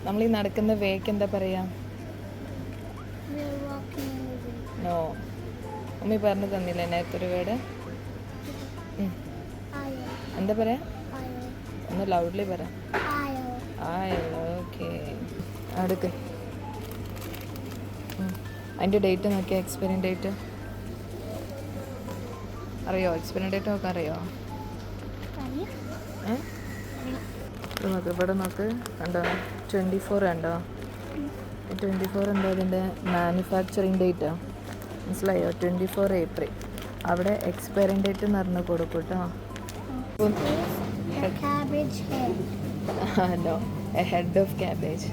നമ്മൾ ഈ നടക്കുന്ന വേക്ക് എന്താ പറയാ? നോ, അമ്മി പറഞ്ഞു തന്നില്ലേ നേരത്തെ ഒരു വേർഡ്? എന്താ പറയാ? ഒന്ന് ലൗഡ്ലി പറ. ഓക്കെ, അടുക്ക്. അതിൻ്റെ ഡേറ്റ് നോക്കിയാൽ എക്സ്പയറി ഡേറ്റ് അറിയോ? എക്സ്പയറി ഡേറ്റ് നോക്കാൻ അറിയോ? നോക്ക്, ഇവിടെ നോക്ക്, കണ്ടോ 24 കണ്ടോ? 24 എന്താ അതിൻ്റെ മാനുഫാക്ചറിങ് ഡേറ്റാ, മനസ്സിലായോ? 24 ഏപ്രിൽ. അവിടെ എക്സ്പയറി ഡേറ്റ് എന്ന് പറഞ്ഞ് കൊടുക്കും കേട്ടോ. No, a head of cabbage.